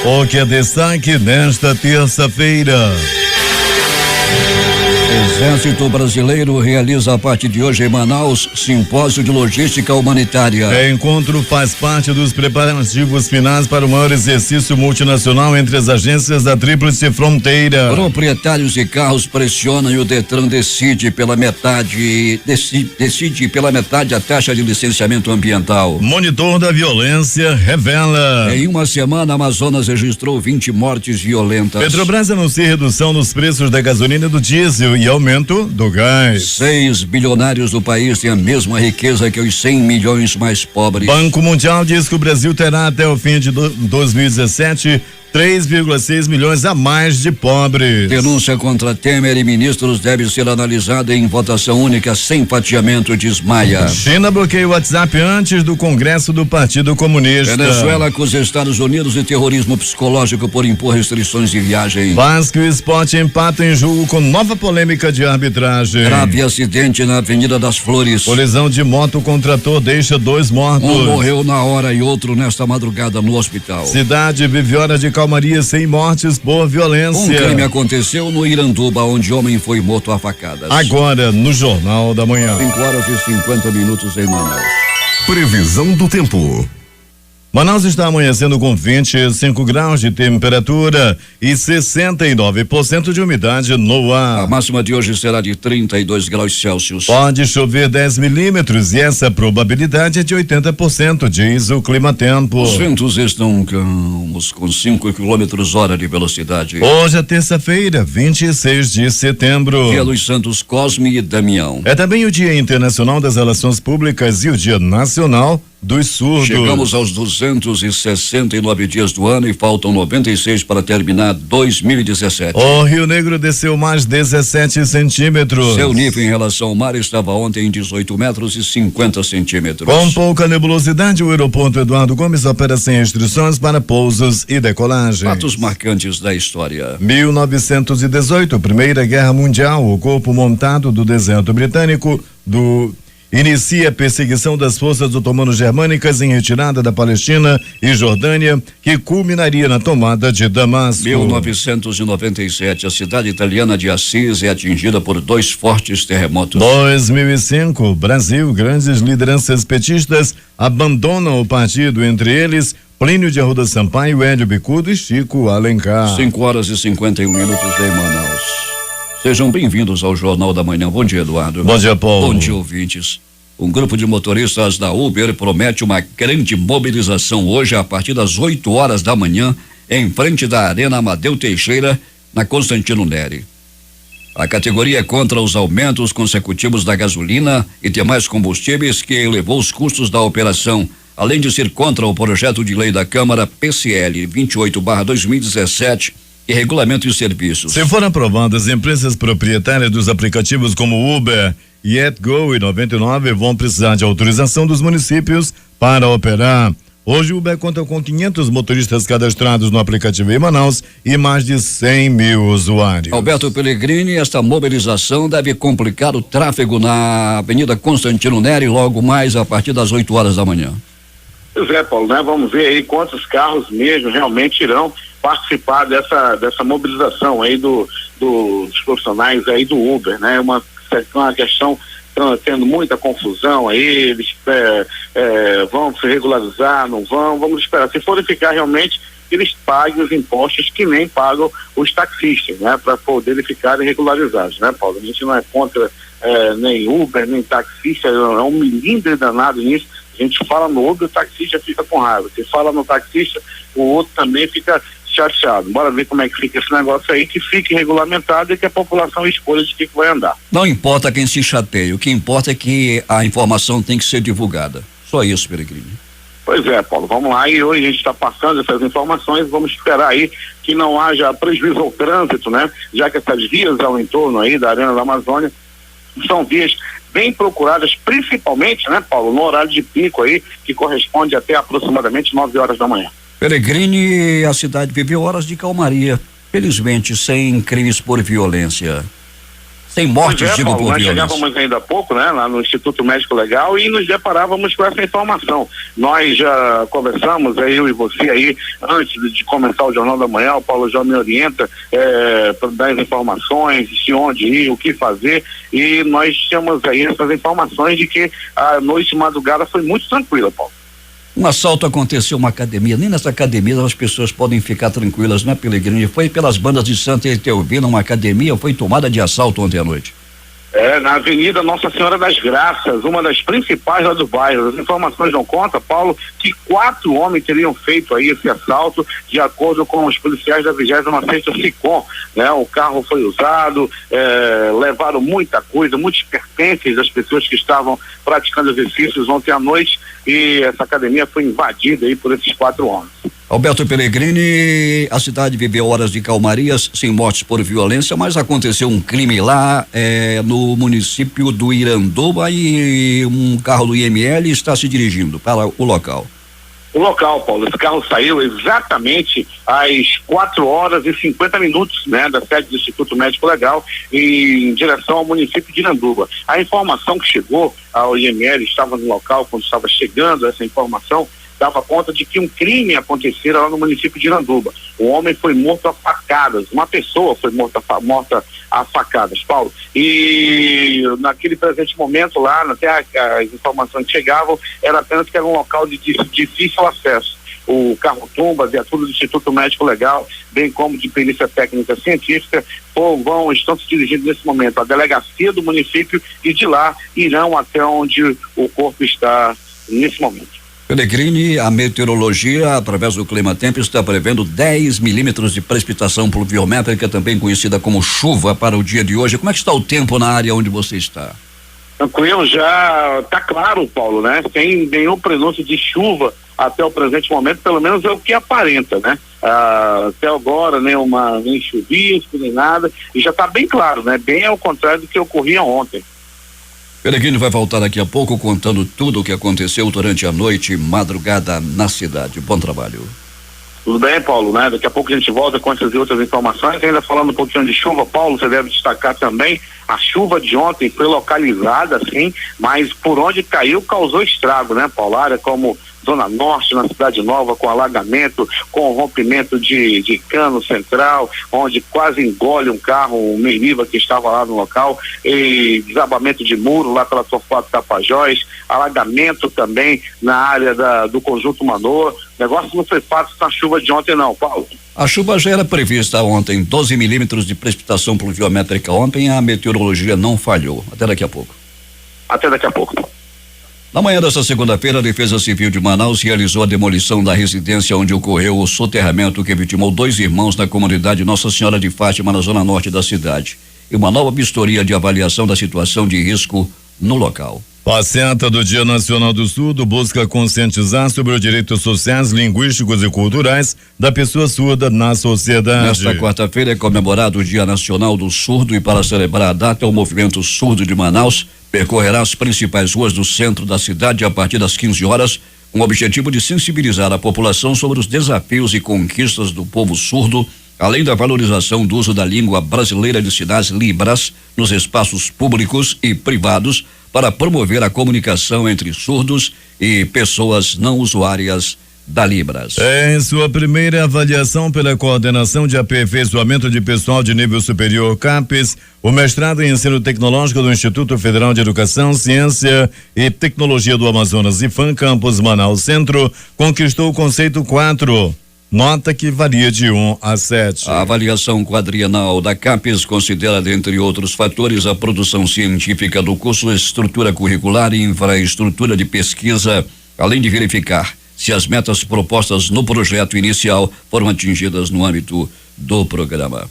O que é destaque nesta terça-feira? Exército Brasileiro realiza a partir de hoje em Manaus simpósio de logística humanitária. O encontro faz parte dos preparativos finais para o maior exercício multinacional entre as agências da Tríplice Fronteira. Proprietários de carros pressionam e o Detran decide pela metade a taxa de licenciamento ambiental. Monitor da violência revela. Em uma semana, Amazonas registrou 20 mortes violentas. Petrobras anuncia redução nos preços da gasolina e do diesel e aumento do gás. 6 bilionários do país têm a mesma riqueza que os 100 milhões mais pobres. Banco Mundial diz que o Brasil terá até o fim de 2017 3,6 milhões a mais de pobres. Denúncia contra Temer e ministros deve ser analisada em votação única sem fatiamento, diz Maia. China bloqueia o WhatsApp antes do Congresso do Partido Comunista. Venezuela acusa Estados Unidos de terrorismo psicológico por impor restrições de viagem. Vasco e Sport empatam em jogo com nova polêmica de arbitragem. Grave acidente na Avenida das Flores. Colisão de moto com trator deixa 2 mortos. Um morreu na hora e outro nesta madrugada no hospital. Cidade vive hora de calmaria sem mortes por violência. Um crime aconteceu no Iranduba, onde homem foi morto a facadas. Agora no Jornal da Manhã. 5h50 em Manaus. Previsão do tempo. Manaus está amanhecendo com 25 graus de temperatura e 69% de umidade no ar. A máxima de hoje será de 32 graus Celsius. Pode chover 10 milímetros e essa probabilidade é de 80%, diz o Climatempo. Os ventos estão calmos, com 5 km/h de velocidade. Hoje é terça-feira, 26 de setembro. Dia dos Santos Cosme e Damião. É também o Dia Internacional das Relações Públicas e o Dia Nacional dos Surdos. Chegamos aos 269 dias do ano e faltam 96 para terminar 2017. O Rio Negro desceu mais 17 centímetros. Seu nível em relação ao mar estava ontem em 18 metros e 50 centímetros. Com pouca nebulosidade, o aeroporto Eduardo Gomes opera sem restrições para pousos e decolagens. Fatos marcantes da história. 1918, Primeira Guerra Mundial, o corpo montado do deserto britânico inicia a perseguição das forças otomano-germânicas em retirada da Palestina e Jordânia, que culminaria na tomada de Damasco. 1997, a cidade italiana de Assis é atingida por 2 fortes terremotos. 2005, Brasil, grandes lideranças petistas abandonam o partido, entre eles Plínio de Arruda Sampaio, Hélio Bicudo e Chico Alencar. 5h51 em Manaus. Sejam bem-vindos ao Jornal da Manhã. Bom dia, Eduardo. Bom dia, Paulo. Bom dia, ouvintes. Um grupo de motoristas da Uber promete uma grande mobilização hoje a partir das 8 horas da manhã em frente da Arena Amadeu Teixeira, na Constantino Neri. A categoria é contra os aumentos consecutivos da gasolina e demais combustíveis que elevou os custos da operação, além de ser contra o projeto de lei da Câmara PCL 28/2017 e regulamento de serviços. Se forem aprovadas, as empresas proprietárias dos aplicativos como Uber, YetGo e 99 vão precisar de autorização dos municípios para operar. Hoje o Uber conta com 500 motoristas cadastrados no aplicativo em Manaus e mais de 100 mil usuários. Alberto Pellegrini, esta mobilização deve complicar o tráfego na Avenida Constantino Neri logo mais a partir das 8 horas da manhã. Pois é, Paulo, né? Vamos ver aí quantos carros mesmo realmente irão participar dessa mobilização aí dos profissionais aí do Uber, né? Uma questão tendo muita confusão aí, eles vão se regularizar, não vão, vamos esperar. Se forem ficar realmente, eles paguem os impostos que nem pagam os taxistas, né? Para poderem ficarem regularizados, né, Paulo? A gente não é contra nem Uber, nem taxista, é um milindre danado nisso. A gente fala no Uber, o taxista fica com raiva. Se fala no taxista, o outro também fica chateado. Bora ver como é que fica esse negócio aí, que fique regulamentado e que a população escolha de que vai andar. Não importa quem se chateia, o que importa é que a informação tem que ser divulgada. Só isso, Pellegrini. Pois é, Paulo, vamos lá, e hoje a gente está passando essas informações, vamos esperar aí que não haja prejuízo ao trânsito, né? Já que essas vias ao entorno aí da Arena da Amazônia são vias bem procuradas, principalmente, né, Paulo, no horário de pico aí, que corresponde até aproximadamente 9 horas da manhã. Pellegrini, a cidade viveu horas de calmaria, felizmente sem crimes por violência. Sem mortes, digo, Paulo, por nós violência. chegávamos ainda há pouco, né, lá no Instituto Médico Legal e nos deparávamos com essa informação. Nós já conversamos, eu e você aí, antes de começar o Jornal da Manhã, o Paulo já me orienta para dar as informações, de onde ir, o que fazer, e nós temos aí essas informações de que a noite de madrugada foi muito tranquila, Paulo. Um assalto aconteceu em uma academia, nem nessa academia as pessoas podem ficar tranquilas, né, Pelegrini? Foi pelas bandas de Santa Etelvina, uma academia foi tomada de assalto ontem à noite. Na Avenida Nossa Senhora das Graças, uma das principais lá do bairro. As informações dão conta, Paulo, que 4 homens teriam feito aí esse assalto, de acordo com os policiais da 26ª SICOM, né? O carro foi usado, levaram muita coisa, muitos pertences das pessoas que estavam praticando exercícios ontem à noite, e essa academia foi invadida aí por esses 4 homens. Alberto Pelegrini, a cidade viveu horas de calmarias, sem mortes por violência, mas aconteceu um crime lá no município do Iranduba e um carro do IML está se dirigindo para o local. O local, Paulo, esse carro saiu exatamente às 4h50, né, da sede do Instituto Médico Legal, em direção ao município de Iranduba. A informação que chegou ao IML, estava no local quando estava chegando essa informação, dava conta de que um crime acontecera lá no município de Iranduba. O homem foi morto a facadas, uma pessoa foi morta a facadas, Paulo. E naquele presente momento lá, até as informações que chegavam, era apenas que era um local de difícil acesso. O carro-tumba, viatura do Instituto Médico Legal, bem como de perícia técnica científica, estão se dirigindo nesse momento à delegacia do município e de lá irão até onde o corpo está nesse momento. Pelegrini, a meteorologia, através do Climatempo, está prevendo 10 milímetros de precipitação pluviométrica, também conhecida como chuva, para o dia de hoje. Como é que está o tempo na área onde você está? Tranquilo, já está claro, Paulo, né? Sem nenhum prenúncio de chuva até o presente momento, pelo menos é o que aparenta, né? Até agora, nem chuvisco, nem nada, e já está bem claro, né? Bem ao contrário do que ocorria ontem. Pelegrini vai voltar daqui a pouco contando tudo o que aconteceu durante a noite e madrugada na cidade. Bom trabalho. Tudo bem, Paulo, né? Daqui a pouco a gente volta com essas e outras informações. Ainda falando um pouquinho de chuva, Paulo, você deve destacar também, a chuva de ontem foi localizada, sim, mas por onde caiu causou estrago, né, Paulo? Área como Zona Norte, na Cidade Nova, com alagamento, com rompimento de cano central, onde quase engole um carro, um Meriva que estava lá no local, e desabamento de muro lá pela Torquato Tapajós, alagamento também na área do Conjunto Manoa. O negócio não foi fácil na chuva de ontem não, Paulo. A chuva já era prevista ontem, 12 milímetros de precipitação pluviométrica ontem, a meteorologia não falhou. Até daqui a pouco. Até daqui a pouco. Na manhã desta segunda-feira, a Defesa Civil de Manaus realizou a demolição da residência onde ocorreu o soterramento que vitimou 2 irmãos na comunidade Nossa Senhora de Fátima, na zona norte da cidade. E uma nova vistoria de avaliação da situação de risco no local. Passeata do Dia Nacional do Surdo busca conscientizar sobre os direitos sociais, linguísticos e culturais da pessoa surda na sociedade. Nesta quarta-feira é comemorado o Dia Nacional do Surdo e para celebrar a data, o Movimento Surdo de Manaus percorrerá as principais ruas do centro da cidade a partir das 15 horas, com o objetivo de sensibilizar a população sobre os desafios e conquistas do povo surdo, além da valorização do uso da língua brasileira de sinais Libras nos espaços públicos e privados para promover a comunicação entre surdos e pessoas não usuárias da Libras. Em sua primeira avaliação pela Coordenação de Aperfeiçoamento de Pessoal de Nível Superior, CAPES, o mestrado em Ensino Tecnológico do Instituto Federal de Educação, Ciência e Tecnologia do Amazonas, IFAM, Campus Manaus Centro, conquistou o conceito 4. Nota que varia de 1 a 7. A avaliação quadrienal da CAPES considera, dentre outros fatores, a produção científica do curso, estrutura curricular e infraestrutura de pesquisa, além de verificar se as metas propostas no projeto inicial foram atingidas no âmbito do programa.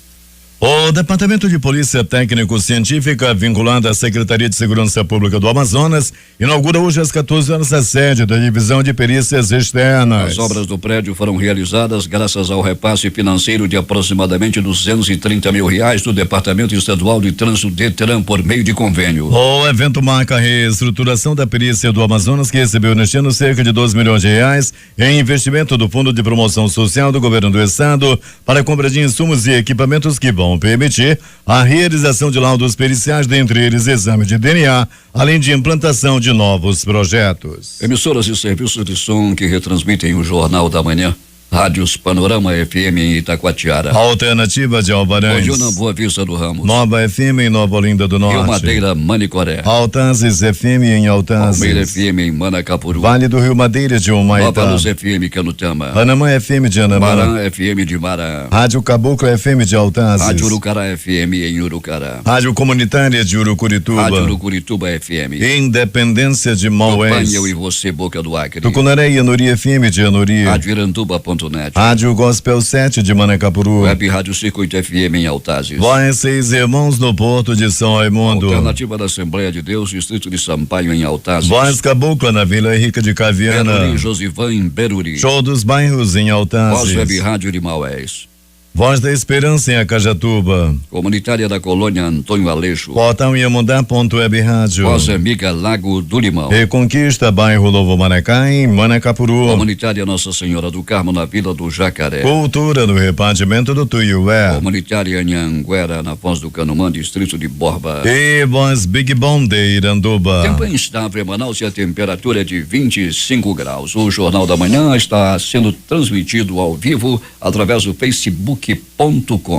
O Departamento de Polícia Técnico-Científica, vinculado à Secretaria de Segurança Pública do Amazonas, inaugura hoje às 14 horas a sede da Divisão de Perícias Externas. As obras do prédio foram realizadas graças ao repasse financeiro de aproximadamente R$230 mil do Departamento Estadual de Trânsito DETRAN por meio de convênio. O evento marca a reestruturação da perícia do Amazonas, que recebeu neste ano cerca de R$2 milhões em investimento do Fundo de Promoção Social do Governo do Estado para a compra de insumos e equipamentos que vão vão permitir a realização de laudos periciais, dentre eles exame de DNA, além de implantação de novos projetos. Emissoras e serviços de som que retransmitem o Jornal da Manhã. Rádios Panorama FM em Itacoatiara. Alternativa de Alvaranhos. Bojuna, Boa Vista do Ramos. Nova FM em Nova Olinda do Norte. Rio Madeira, Manicoré. Altazes FM em Altazes. Palmeira FM em Manacapuru. Vale do Rio Madeira de Humaitá. Nova Luz FM Canutama. Anamã FM de Anamã. Marã FM de Marã. Rádio Caboclo FM de Altazes. Rádio Urucará FM em Urucará. Rádio Comunitária de Urucurituba. Rádio Urucurituba FM. Independência de Maués. Eu e você, Boca do Acre. Tucunaré e Anuri FM de Anuri. Rádio Iranduba.net. Rádio Gospel 7 de Manacapuru. Web Rádio Circuito FM em Altazes. Voz Seis Irmãos no Porto de São Raimundo. Alternativa da Assembleia de Deus, Distrito de Sampaio em Altazes. Voz Cabocla na Vila Henrique de Caviana. Beruri, Josivan em Beruri. Show dos Bairros em Altazes. Voz Web Rádio de Maués. Voz da Esperança em Acajatuba. Comunitária da Colônia Antônio Aleixo. Portal Iamundá.web Rádio. Voz Amiga Lago do Limão. Reconquista Bairro Novo Maracá em Manacapuru. Comunitária Nossa Senhora do Carmo na Vila do Jacaré. Cultura no repartimento do Tuiué. Comunitária Anhanguera na Foz do Canumã, Distrito de Borba. E Voz Big Bom de Iranduba. Tempo instável em Manaus e a temperatura é de 25 graus. O Jornal da Manhã está sendo transmitido ao vivo através do Facebook.com,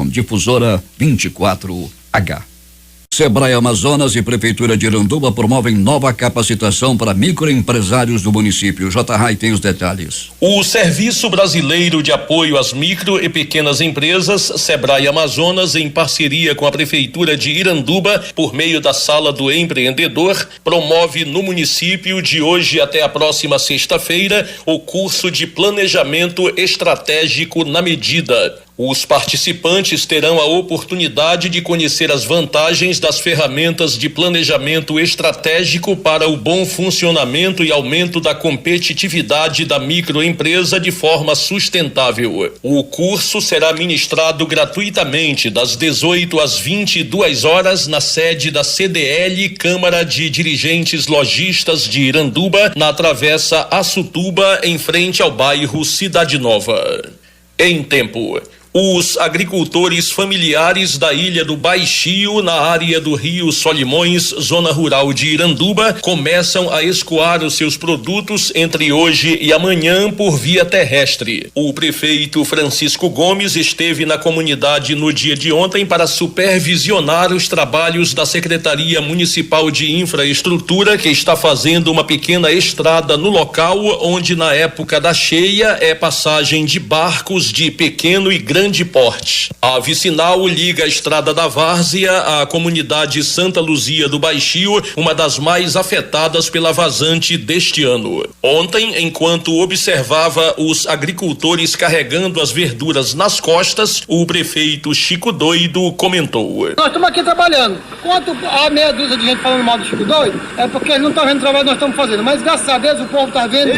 difusora 24H. Sebrae Amazonas e Prefeitura de Iranduba promovem nova capacitação para microempresários do município. J. tem os detalhes. O Serviço Brasileiro de Apoio às Micro e Pequenas Empresas, Sebrae Amazonas, em parceria com a Prefeitura de Iranduba, por meio da Sala do Empreendedor, promove no município, de hoje até a próxima sexta-feira, o curso de Planejamento Estratégico na Medida. Os participantes terão a oportunidade de conhecer as vantagens das ferramentas de planejamento estratégico para o bom funcionamento e aumento da competitividade da microempresa de forma sustentável. O curso será ministrado gratuitamente das 18 às 22 horas na sede da CDL, Câmara de Dirigentes Lojistas de Iranduba, na Travessa Açutuba, em frente ao bairro Cidade Nova. Em tempo. Os agricultores familiares da Ilha do Baixio, na área do Rio Solimões, zona rural de Iranduba, começam a escoar os seus produtos entre hoje e amanhã por via terrestre. O prefeito Francisco Gomes esteve na comunidade no dia de ontem para supervisionar os trabalhos da Secretaria Municipal de Infraestrutura, que está fazendo uma pequena estrada no local, onde na época da cheia é passagem de barcos de pequeno e grande porte. A vicinal liga a Estrada da Várzea à comunidade Santa Luzia do Baixio, uma das mais afetadas pela vazante deste ano. Ontem, enquanto observava os agricultores carregando as verduras nas costas, o prefeito Chico Doido comentou: Nós estamos aqui trabalhando. Quanto a meia dúzia de gente falando mal do Chico Doido, é porque eles não estão vendo o trabalho que nós estamos fazendo. Mas graças a Deus o povo está vendo.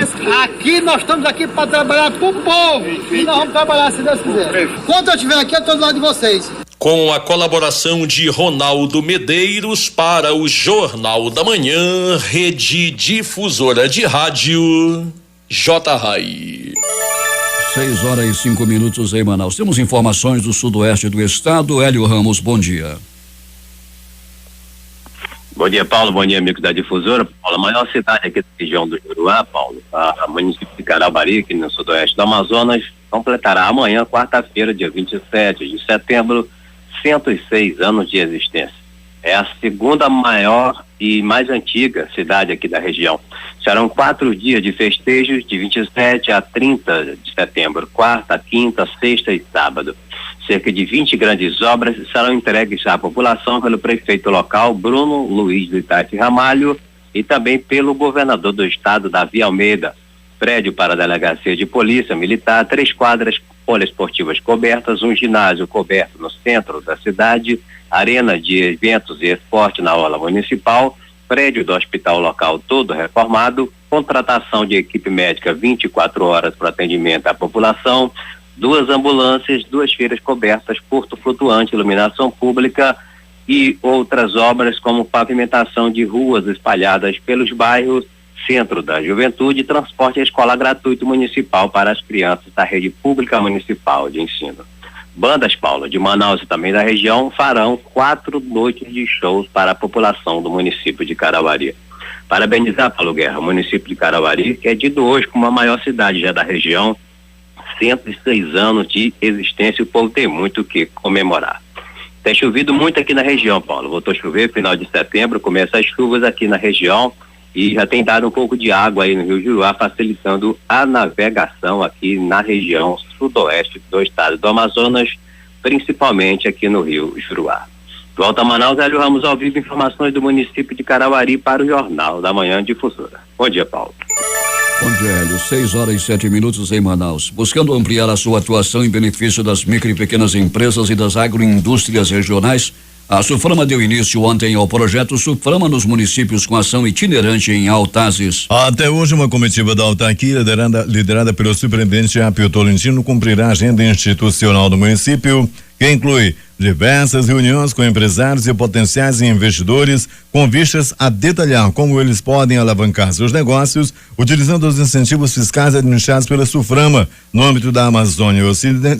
Aqui nós estamos aqui para trabalhar para o povo. E nós vamos trabalhar se Deus quiser. Quando eu estiver aqui, eu estou do lado de vocês. Com a colaboração de Ronaldo Medeiros para o Jornal da Manhã, Rede Difusora de Rádio, J. 6h05 em Manaus. Temos informações do sudoeste do estado. Hélio Ramos, bom dia. Bom dia, Paulo. Bom dia, amigos da Difusora. Paulo, a maior cidade aqui da região do Juruá, Paulo, a município de Carabari, aqui no sudoeste do Amazonas, completará amanhã, quarta-feira, dia 27 de setembro, 106 anos de existência. É a segunda maior e mais antiga cidade aqui da região. Serão 4 dias de festejos, de 27 a 30 de setembro, quarta, quinta, sexta e sábado. Cerca de 20 grandes obras serão entregues à população pelo prefeito local, Bruno Luiz do Itaite Ramalho, e também pelo governador do estado, Davi Almeida. Prédio para a delegacia de polícia militar, 3 quadras poliesportivas cobertas, um ginásio coberto no centro da cidade, arena de eventos e esporte na orla municipal, prédio do hospital local todo reformado, contratação de equipe médica 24 horas para atendimento à população, 2 ambulâncias, 2 feiras cobertas, porto flutuante, iluminação pública e outras obras como pavimentação de ruas espalhadas pelos bairros, Centro da Juventude, transporte escolar gratuito municipal para as crianças da rede pública municipal de ensino. bandas, Paulo, de Manaus e também da região, farão 4 noites de shows para a população do município de Carauari. Parabenizar, Paulo Guerra, o município de Carauari, que é tido hoje como a maior cidade já da região, 106 anos de existência, o povo tem muito o que comemorar. Tem chovido muito aqui na região, Paulo, voltou a chover final de setembro, começa as chuvas aqui na região e já tem dado um pouco de água aí no Rio Juruá, facilitando a navegação aqui na região sudoeste do estado do Amazonas, principalmente aqui no Rio Juruá. Volta a Manaus, Hélio Ramos ao vivo, informações do município de Carauari para o Jornal da Manhã Difusora. Bom dia, Paulo. Bom dia, Hélio. 6h07 em Manaus. Buscando ampliar a sua atuação em benefício das micro e pequenas empresas e das agroindústrias regionais, a Suframa deu início ontem ao projeto Suframa nos municípios com ação itinerante em Altazes. Até hoje, uma comitiva da autarquia, liderada pelo superintendente Apio Tolentino, cumprirá a agenda institucional do município, que inclui diversas reuniões com empresários e potenciais investidores, com vistas a detalhar como eles podem alavancar seus negócios, utilizando os incentivos fiscais administrados pela Suframa, no âmbito da Amazônia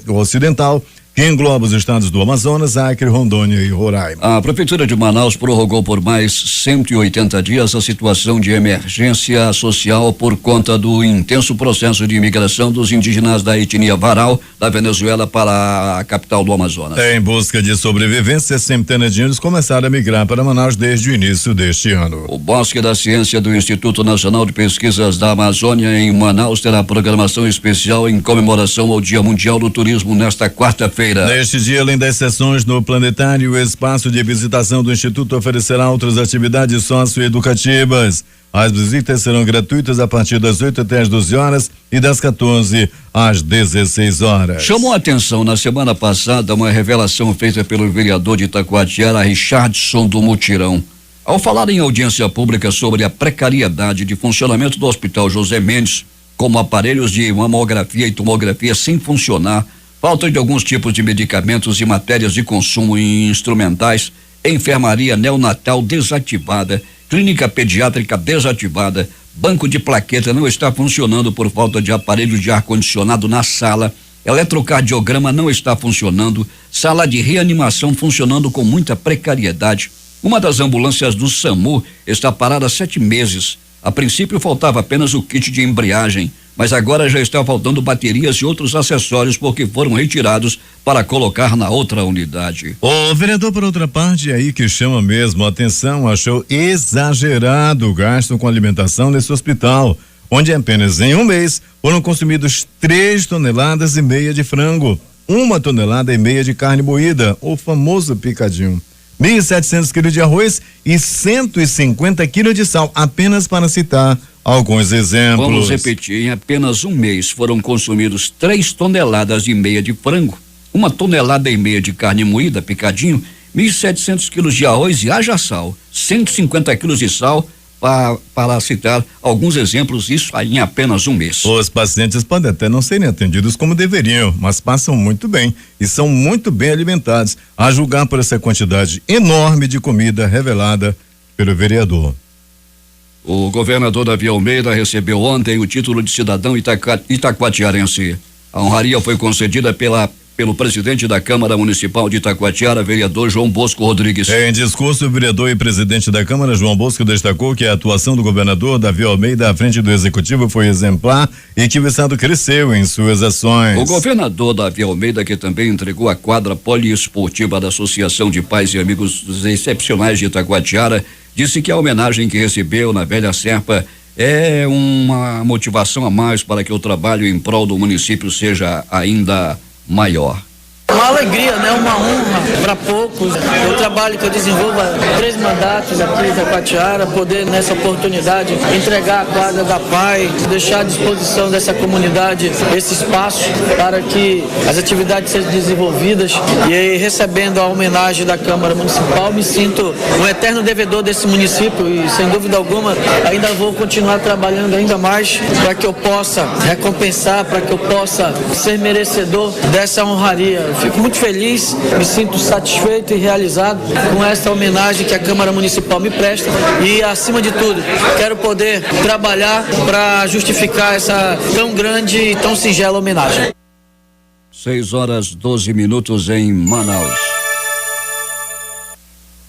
Ocidental, que engloba os estados do Amazonas, Acre, Rondônia e Roraima. A Prefeitura de Manaus prorrogou por mais 180 dias a situação de emergência social por conta do intenso processo de imigração dos indígenas da etnia Varal da Venezuela para a capital do Amazonas. Em busca de sobrevivência, centenas de índios começaram a migrar para Manaus desde o início deste ano. O Bosque da Ciência do Instituto Nacional de Pesquisas da Amazônia em Manaus terá programação especial em comemoração ao Dia Mundial do Turismo nesta quarta-feira. Neste dia, além das sessões no planetário, o espaço de visitação do Instituto oferecerá outras atividades socioeducativas. As visitas serão gratuitas a partir das 8 até as 12 horas e das 14 às 16 horas. Chamou a atenção na semana passada uma revelação feita pelo vereador de Itacoatiara, Richardson do Mutirão. Ao falar em audiência pública sobre a precariedade de funcionamento do Hospital José Mendes, como aparelhos de mamografia e tomografia sem funcionar, falta de alguns tipos de medicamentos e matérias de consumo e instrumentais, enfermaria neonatal desativada, clínica pediátrica desativada, banco de plaqueta não está funcionando por falta de aparelho de ar-condicionado na sala, eletrocardiograma não está funcionando, sala de reanimação funcionando com muita precariedade. Uma das ambulâncias do SAMU está parada há 7 meses. A princípio faltava apenas o kit de embreagem, mas agora já está faltando baterias e outros acessórios porque foram retirados para colocar na outra unidade. O vereador, por outra parte, aí que chama mesmo a atenção, achou exagerado o gasto com alimentação nesse hospital, onde apenas em um mês foram consumidos 3,5 toneladas de frango, 1,5 tonelada de carne moída, o famoso picadinho, 1.700 quilos de arroz e 150 quilos de sal, apenas para citar alguns exemplos. Vamos repetir, em apenas um mês foram consumidos 3,5 toneladas de frango, 1,5 tonelada de carne moída, picadinho, 1.700 quilos de arroz e haja sal, 150 quilos de sal, para citar alguns exemplos, isso aí em apenas um mês. Os pacientes podem até não serem atendidos como deveriam, mas passam muito bem e são muito bem alimentados, a julgar por essa quantidade enorme de comida revelada pelo vereador. O governador Davi Almeida recebeu ontem o título de cidadão itacoatiarense. A honraria foi concedida pelo presidente da Câmara Municipal de Itacoatiara, vereador João Bosco Rodrigues. Em discurso, o vereador e presidente da Câmara, João Bosco, destacou que a atuação do governador Davi Almeida à frente do executivo foi exemplar e que o estado cresceu em suas ações. O governador Davi Almeida, que também entregou a quadra poliesportiva da Associação de Pais e Amigos dos Excepcionais de Itacoatiara, disse que a homenagem que recebeu na Velha Serpa é uma motivação a mais para que o trabalho em prol do município seja ainda maior. Uma alegria, né? Uma honra para poucos. O trabalho que eu desenvolvo há 3 mandatos aqui em Itacoatiara, poder nessa oportunidade entregar a quadra da PAI, deixar à disposição dessa comunidade esse espaço para que as atividades sejam desenvolvidas e aí, recebendo a homenagem da Câmara Municipal, me sinto um eterno devedor desse município e sem dúvida alguma ainda vou continuar trabalhando ainda mais para que eu possa recompensar, para que eu possa ser merecedor dessa honraria. Fico muito feliz, me sinto satisfeito e realizado com esta homenagem que a Câmara Municipal me presta e, acima de tudo, quero poder trabalhar para justificar essa tão grande e tão singela homenagem. 6h12 em Manaus.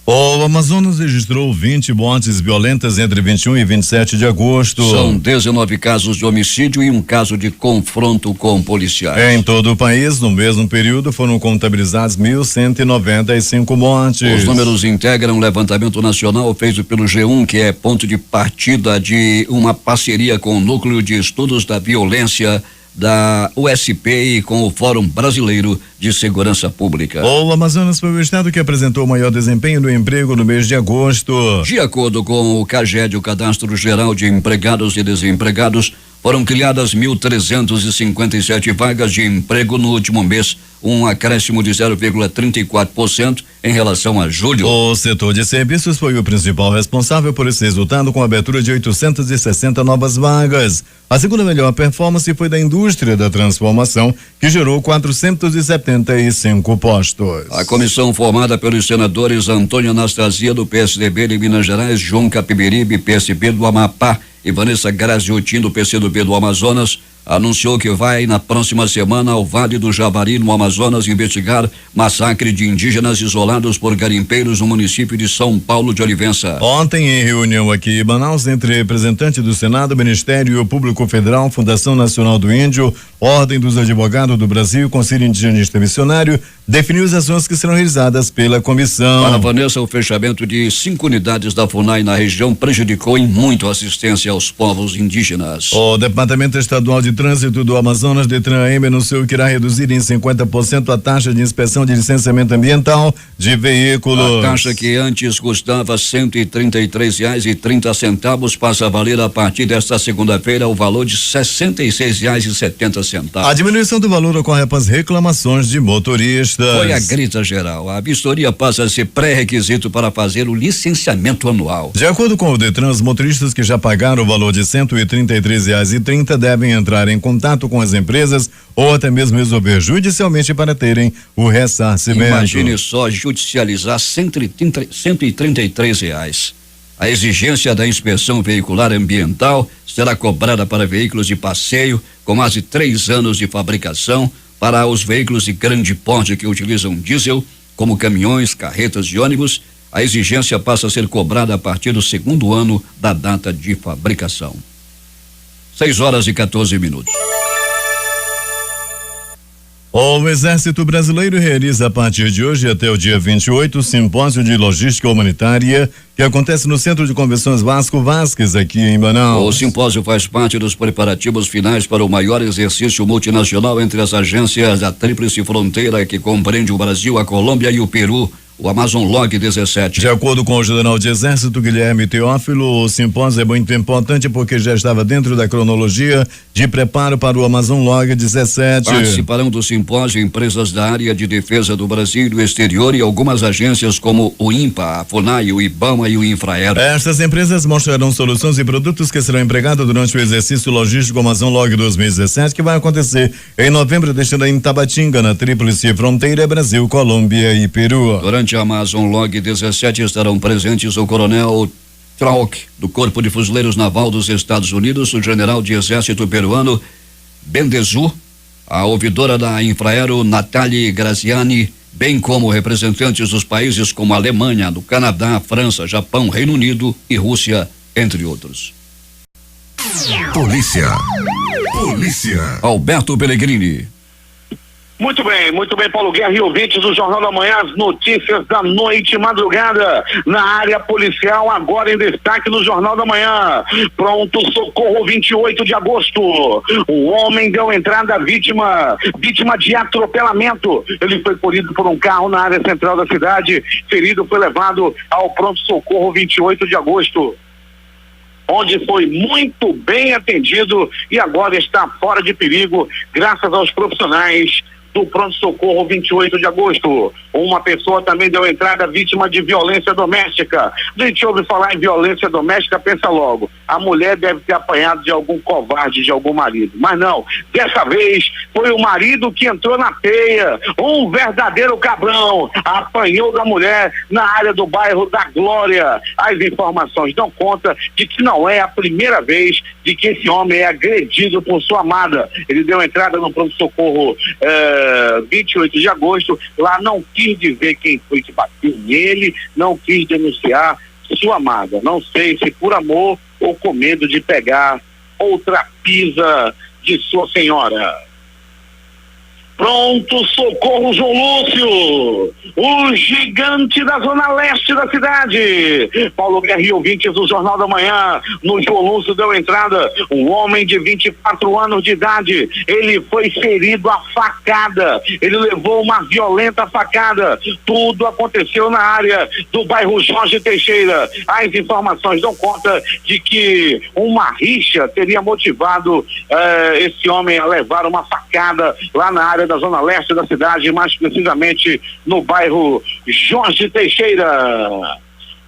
O Amazonas registrou 20 mortes violentas entre 21 e 27 de agosto. São 19 casos de homicídio e um caso de confronto com policiais. Em todo o país, no mesmo período, foram contabilizadas 1.195 mortes. Os números integram um levantamento nacional feito pelo G1, que é ponto de partida de uma parceria com o Núcleo de Estudos da Violência da USP e com o Fórum Brasileiro de Segurança Pública. O Amazonas foi o estado que apresentou o maior desempenho no emprego no mês de agosto. De acordo com o CAGED, o Cadastro Geral de Empregados e Desempregados, foram criadas 1.357 vagas de emprego no último mês, um acréscimo de 0,34% em relação a julho. O setor de serviços foi o principal responsável por esse resultado, com a abertura de 860 novas vagas. A segunda melhor performance foi da indústria da transformação, que gerou 475 postos. A comissão formada pelos senadores Antônio Anastasia, do PSDB de Minas Gerais, João Capiberibe, PSB do Amapá, e Vanessa Graziotin, do PCdoB do Amazonas, anunciou que vai na próxima semana ao Vale do Javari, no Amazonas, investigar massacre de indígenas isolados por garimpeiros no município de São Paulo de Olivença. Ontem, em reunião aqui em Manaus, entre representantes do Senado, Ministério Público Federal, Fundação Nacional do Índio, Ordem dos Advogados do Brasil, Conselho Indigenista Missionário, definiu as ações que serão realizadas pela comissão. Para Vanessa, o fechamento de 5 unidades da FUNAI na região prejudicou em muito a assistência aos povos indígenas. O Departamento Estadual de Trânsito do Amazonas, DETRAN-M, anunciou que irá reduzir em 50% a taxa de inspeção de licenciamento ambiental de veículos. A taxa, que antes custava R$133,30, passa a valer a partir desta segunda-feira o valor de R$66,70. A diminuição do valor ocorre após reclamações de motoristas. Foi a grita geral. A vistoria passa a ser pré-requisito para fazer o licenciamento anual. De acordo com o DETRAN, os motoristas que já pagaram o valor de R$133,30 devem entrar em contato com as empresas ou até mesmo resolver judicialmente para terem o ressarcimento. Imagine só judicializar R$133. A exigência da inspeção veicular ambiental será cobrada para veículos de passeio com mais de 3 anos de fabricação, para os veículos de grande porte que utilizam diesel, como caminhões, carretas e ônibus. A exigência passa a ser cobrada a partir do 2º ano da data de fabricação. 6h14. O Exército Brasileiro realiza a partir de hoje até o dia 28 o simpósio de logística humanitária, que acontece no Centro de Convenções Vasco Vasques, aqui em Manaus. O simpósio faz parte dos preparativos finais para o maior exercício multinacional entre as agências da Tríplice Fronteira, que compreende o Brasil, a Colômbia e o Peru, o Amazon Log 17. De acordo com o general de Exército Guilherme Teófilo, o simpósio é muito importante porque já estava dentro da cronologia de preparo para o Amazon Log 17. Participarão do simpósio empresas da área de defesa do Brasil e do exterior e algumas agências como o INPA, a FUNAI, o IBAMA e o Infraero. Estas empresas mostrarão soluções e produtos que serão empregados durante o exercício logístico Amazon Log 2017, que vai acontecer em novembro deste ano em Tabatinga, na Tríplice Fronteira, Brasil, Colômbia e Peru. Durante a Amazon Log 17 estarão presentes o coronel Trauk, do Corpo de Fuzileiros Naval dos Estados Unidos, o general de exército peruano Bendezu, a ouvidora da Infraero Nathalie Graziani, bem como representantes dos países como a Alemanha, do Canadá, França, Japão, Reino Unido e Rússia, entre outros. Polícia. Alberto Pellegrini. Muito bem, Paulo Guerra e ouvintes do Jornal da Manhã, as notícias da noite e madrugada na área policial, agora em destaque no Jornal da Manhã. Pronto socorro, 28 de agosto. O homem deu entrada à vítima de atropelamento. Ele foi colhido por um carro na área central da cidade. Ferido foi levado ao pronto socorro 28 de agosto, onde foi muito bem atendido e agora está fora de perigo, graças aos profissionais do pronto-socorro 28 de agosto. Uma pessoa também deu entrada vítima de violência doméstica. A gente ouve falar em violência doméstica, pensa logo, a mulher deve ter apanhado de algum covarde, de algum marido. Mas não, dessa vez foi o marido que entrou na teia, um verdadeiro cabrão, apanhou da mulher na área do bairro da Glória. As informações dão conta de que não é a primeira vez de que esse homem é agredido por sua amada. Ele deu entrada no pronto-socorro dia 28 de agosto, lá não quis dizer quem foi que bateu nele, não quis denunciar sua amada. Não sei se por amor ou com medo de pegar outra pisa de sua senhora. Pronto socorro João Lúcio, o gigante da zona leste da cidade. Paulo Guerra e ouvintes do Jornal da Manhã. No João Lúcio deu entrada um homem de 24 anos de idade. Ele foi ferido a facada, ele levou uma violenta facada. Tudo aconteceu na área do bairro Jorge Teixeira. As informações dão conta de que uma rixa teria motivado esse homem a levar uma facada lá na área da zona leste da cidade, mais precisamente no bairro Jorge Teixeira.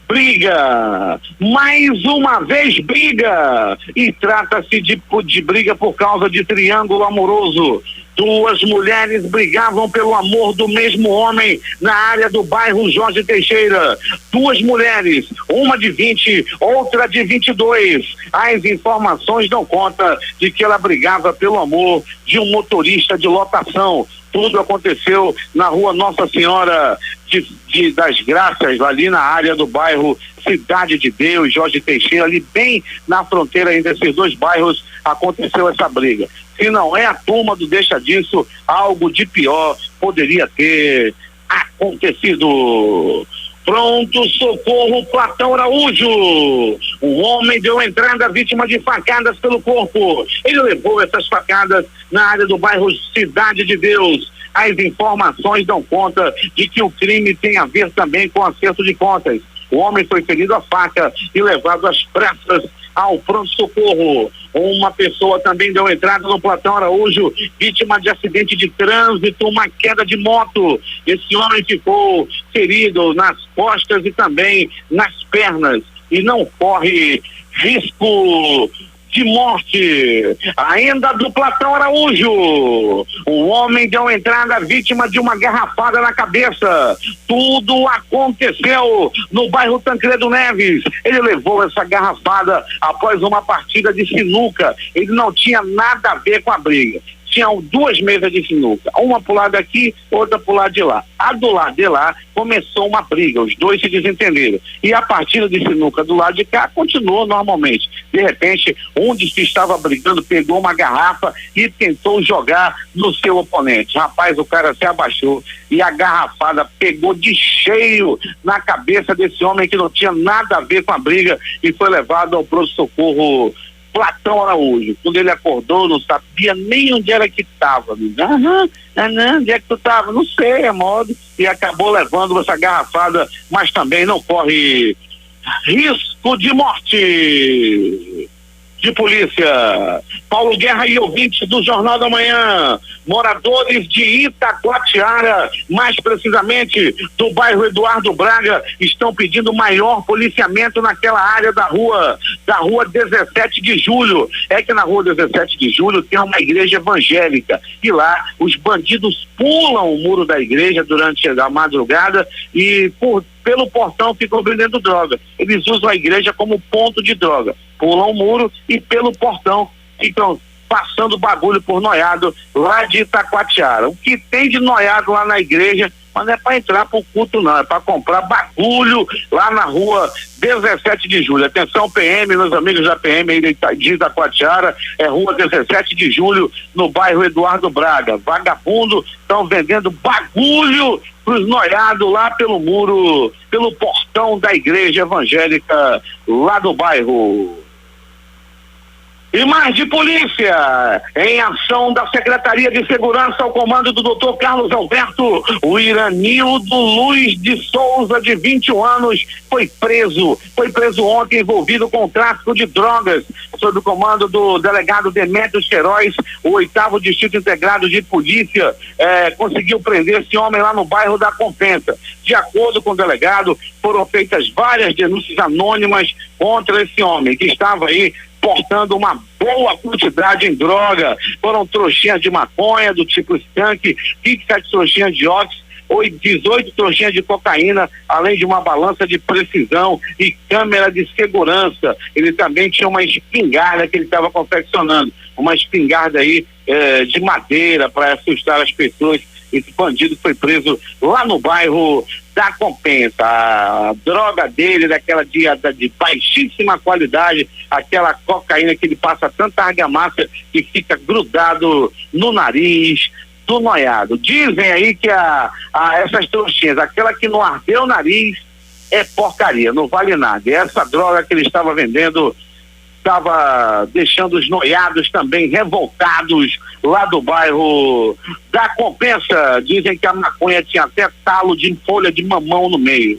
Briga, mais uma vez briga, e trata-se de briga por causa de triângulo amoroso. Duas mulheres brigavam pelo amor do mesmo homem na área do bairro Jorge Teixeira. Duas mulheres, uma de 20, outra de 22. As informações dão conta de que ela brigava pelo amor de um motorista de lotação. Tudo aconteceu na rua Nossa Senhora das Graças, ali na área do bairro Cidade de Deus, Jorge Teixeira, ali bem na fronteira entre esses dois bairros aconteceu essa briga. Se não é a turma do Deixa Disso, algo de pior poderia ter acontecido. Pronto socorro Platão Araújo. Um homem deu entrada vítima de facadas pelo corpo. Ele levou essas facadas na área do bairro Cidade de Deus. As informações dão conta de que o crime tem a ver também com acerto de contas. O homem foi ferido a faca e levado às pressas ao pronto-socorro. Uma pessoa também deu entrada no Platão Araújo, vítima de acidente de trânsito, uma queda de moto. Esse homem ficou ferido nas costas e também nas pernas e não corre risco de morte. Ainda do Platão Araújo, um homem deu entrada vítima de uma garrafada na cabeça. Tudo aconteceu no bairro Tancredo Neves. Ele levou essa garrafada após uma partida de sinuca. Ele não tinha nada a ver com a briga. Tinham duas mesas de sinuca, uma pro lado daqui, outra pro lado de lá. A do lado de lá começou uma briga, os dois se desentenderam. E a partida de sinuca do lado de cá continuou normalmente. De repente, um dos que estava brigando pegou uma garrafa e tentou jogar no seu oponente. Rapaz, o cara se abaixou e a garrafada pegou de cheio na cabeça desse homem que não tinha nada a ver com a briga e foi levado ao pronto-socorro Platão Araújo. Quando ele acordou, não sabia nem onde era que estava. Onde é que tu estava? Não sei, é modo. E acabou levando essa garrafada, mas também não corre risco de morte. De polícia. Paulo Guerra e ouvintes do Jornal da Manhã. Moradores de Itacoatiara, mais precisamente do bairro Eduardo Braga, estão pedindo maior policiamento naquela área da rua 17 de julho. É que na rua 17 de julho tem uma igreja evangélica e lá os bandidos pulam o muro da igreja durante a madrugada e pelo portão ficam vendendo droga. Eles usam a igreja como ponto de droga. Pulam o muro e pelo portão ficam passando bagulho por noiado lá de Itacoatiara. O que tem de noiado lá na igreja, mas não é para entrar pro culto não, é para comprar bagulho lá na rua 17 de julho. Atenção PM, meus amigos da PM aí de Itacoatiara, é rua 17 de julho, no bairro Eduardo Braga. Vagabundo estão vendendo bagulho pros noiados lá pelo muro, pelo portão da igreja evangélica lá do bairro. E mais de polícia, em ação da Secretaria de Segurança ao comando do Dr. Carlos Alberto, o Iranildo Luiz de Souza, de 21 anos, foi preso ontem envolvido com o tráfico de drogas, sob o comando do delegado Demétrio Queiroz. O 8º Distrito Integrado de Polícia conseguiu prender esse homem lá no bairro da Compensa. De acordo com o delegado, foram feitas várias denúncias anônimas contra esse homem, que estava aí portando uma boa quantidade em droga. Foram trouxinhas de maconha do tipo skunk, 27 trouxinhas de ox, 18 trouxinhas de cocaína, além de uma balança de precisão e câmera de segurança. Ele também tinha uma espingarda que ele estava confeccionando, uma espingarda aí de madeira para assustar as pessoas. Esse bandido foi preso lá no bairro da Compensa. A droga dele, daquela de baixíssima qualidade, aquela cocaína que ele passa tanta argamassa que fica grudado no nariz do noiado. Dizem aí que essas trouxinhas, aquela que não ardeu o nariz, é porcaria, não vale nada. E essa droga que ele estava vendendo estava deixando os noiados também revoltados lá do bairro da Compensa. Dizem que a maconha tinha até talo de folha de mamão no meio.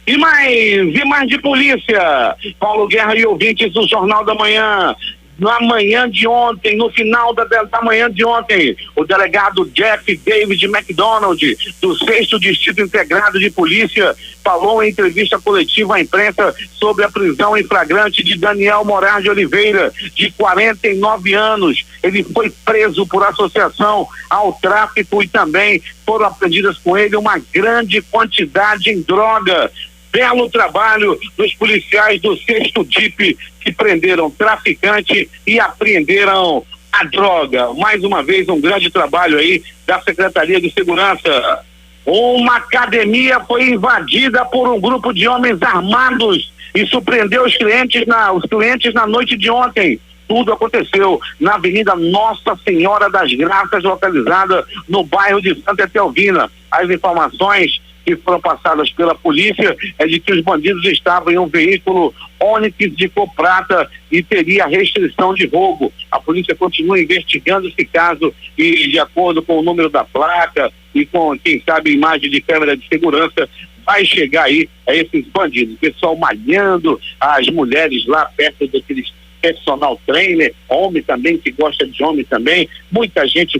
E mais de polícia. Paulo Guerra e ouvintes do Jornal da Manhã. Na manhã de ontem, no final da manhã de ontem, o delegado Jeff David McDonald, do 6º Distrito Integrado de Polícia, falou em entrevista coletiva à imprensa sobre a prisão em flagrante de Daniel Moraes de Oliveira, de 49 anos. Ele foi preso por associação ao tráfico e também foram apreendidas com ele uma grande quantidade em droga. Belo trabalho dos policiais do 6º DIP que prenderam traficante e apreenderam a droga. Mais uma vez, um grande trabalho aí da Secretaria de Segurança. Uma academia foi invadida por um grupo de homens armados e surpreendeu os clientes na noite de ontem. Tudo aconteceu na Avenida Nossa Senhora das Graças, localizada no bairro de Santa Etelvina. As informações que foram passadas pela polícia é de que os bandidos estavam em um veículo Onix de cor prata e teria restrição de roubo. A polícia continua investigando esse caso e, de acordo com o número da placa e com, quem sabe, imagem de câmera de segurança, vai chegar aí a esses bandidos. O pessoal malhando, as mulheres lá perto daqueles personal trainer, homem também, que gosta de homem também, muita gente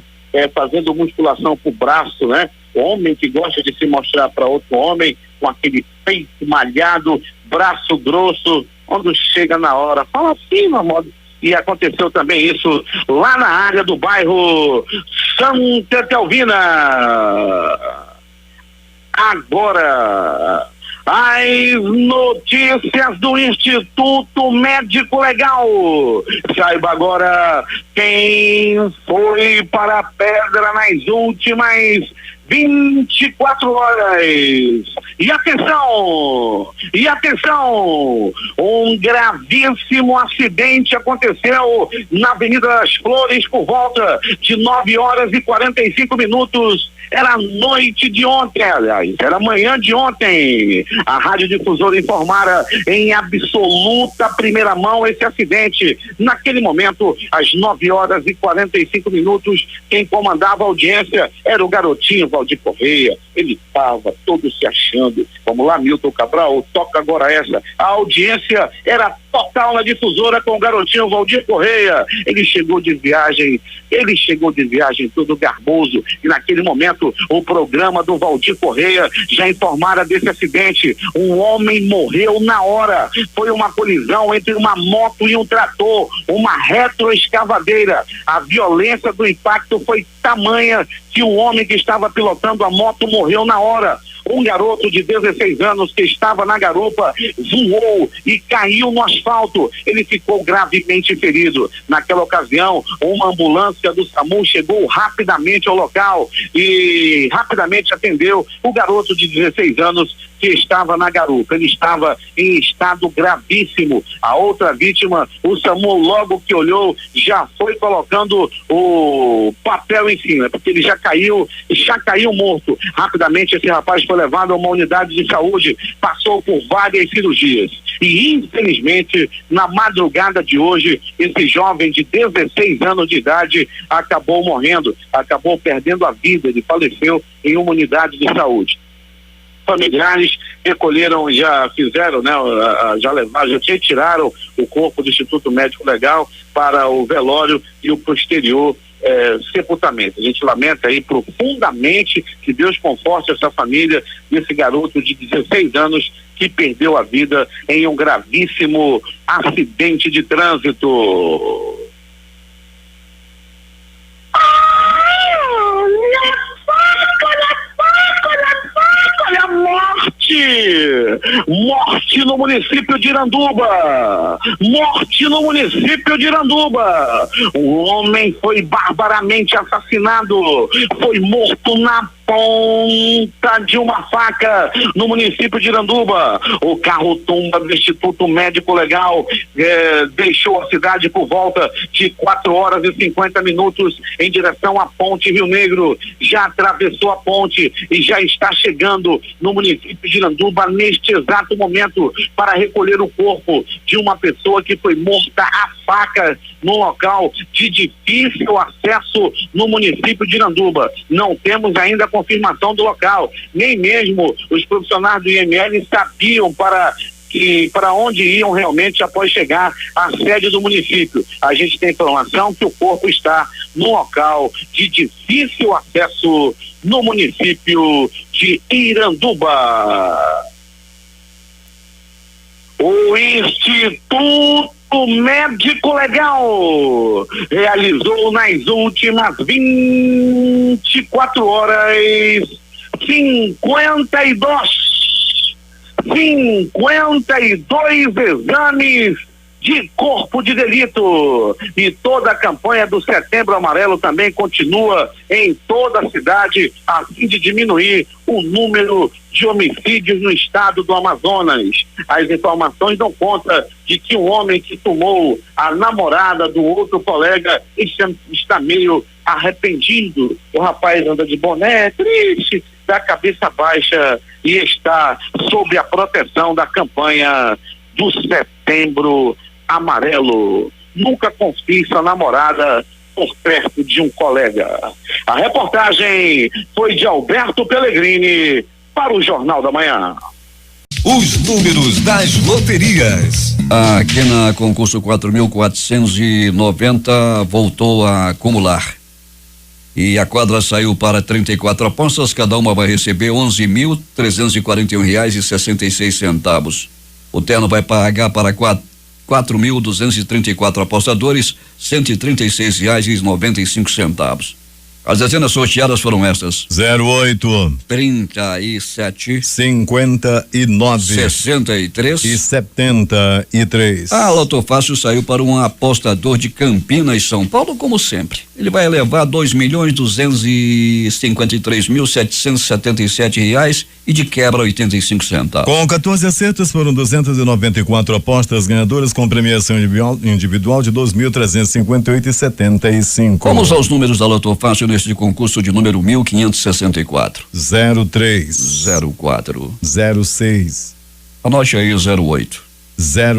fazendo musculação pro braço, né? Homem que gosta de se mostrar para outro homem, com aquele peito malhado, braço grosso, quando chega na hora, fala assim, meu modo. E aconteceu também isso lá na área do bairro Santa Etelvina. Agora, as notícias do Instituto Médico Legal. Saiba agora quem foi para a pedra nas últimas 24 horas. E atenção, um gravíssimo acidente aconteceu na Avenida das Flores por volta de 9h45. Era noite de ontem, aliás, era manhã de ontem. A Rádio Difusora informara em absoluta primeira mão esse acidente. Naquele momento, às 9h45, quem comandava a audiência era o garotinho Valdir Correia. Ele estava todo se achando. Vamos lá, Milton Cabral, toca agora essa. A audiência era total na Difusora com o garotinho Valdir Correia. Ele chegou de viagem todo garboso, e naquele momento o programa do Valdir Correia já informara desse acidente. Um homem morreu na hora. Foi uma colisão entre uma moto e um trator, uma retroescavadeira. A violência do impacto foi tamanha que o homem que estava pilotando a moto morreu na hora. Um garoto de 16 anos que estava na garupa voou e caiu no asfalto. Ele ficou gravemente ferido. Naquela ocasião, uma ambulância do SAMU chegou rapidamente ao local e rapidamente atendeu o garoto de 16 anos que estava na garupa. Ele estava em estado gravíssimo. A outra vítima, o SAMU, logo que olhou, já foi colocando o papel em cima, porque ele já caiu morto. Rapidamente esse rapaz foi levado a uma unidade de saúde, passou por várias cirurgias e, infelizmente, na madrugada de hoje, esse jovem de 16 anos de idade acabou morrendo, acabou perdendo a vida. Ele faleceu em uma unidade de saúde. Familiares recolheram, já fizeram, né? Já retiraram o corpo do Instituto Médico Legal para o velório e o posterior sepultamento. A gente lamenta aí profundamente, que Deus conforte essa família desse garoto de 16 anos que perdeu a vida em um gravíssimo acidente de trânsito. no município de Iranduba. Morte no município de Iranduba. Um homem foi barbaramente assassinado. Foi morto na ponta de uma faca no município de Iranduba. O carro tomba do Instituto Médico Legal deixou a cidade por volta de 4h50 em direção à Ponte Rio Negro. Já atravessou a ponte e já está chegando no município de Iranduba neste exato momento para recolher o corpo de uma pessoa que foi morta a faca no local de difícil acesso no município de Iranduba. Não temos ainda a confirmação do local, nem mesmo os profissionais do IML sabiam para onde iam realmente após chegar à sede do município. A gente tem informação que o corpo está no local de difícil acesso no município de Iranduba. O Instituto Médico Legal realizou nas últimas 24 horas 52 exames de corpo de delito. E toda a campanha do Setembro Amarelo também continua em toda a cidade, a fim de diminuir o número de homicídios no estado do Amazonas. As informações dão conta de que um homem que tomou a namorada do outro colega está meio arrependido. O rapaz anda de boné, triste, da cabeça baixa e está sob a proteção da campanha do Setembro Amarelo. Nunca confie sua namorada por perto de um colega. A reportagem foi de Alberto Pellegrini para o Jornal da Manhã. Os números das loterias. Aqui na concurso 4.490 voltou a acumular. E a quadra saiu para 34 apostas, cada uma vai receber R$11.341,66. O terno vai pagar para 4.234 apostadores, R$136,95. As dezenas sorteadas foram estas: 08, 37, 59, 63 e 73. A Loto Fácil saiu para um apostador de Campinas, São Paulo, como sempre. Ele vai levar R$2.253.777 e de quebra 85 centavos. Com 14 acertos foram 294 apostas ganhadoras com premiação individual de 2.358,75. Vamos aos números da Loto Fácil neste concurso de número 1564. 03, 04, 06, anote aí: 08,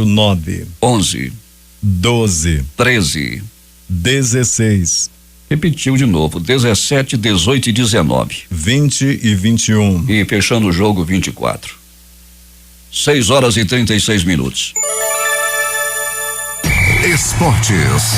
09, 11, 12, 13, 16, repetiu de novo: 17, 18 e 19, 20 e 21. e fechando o jogo 24. 6h36. Esportes.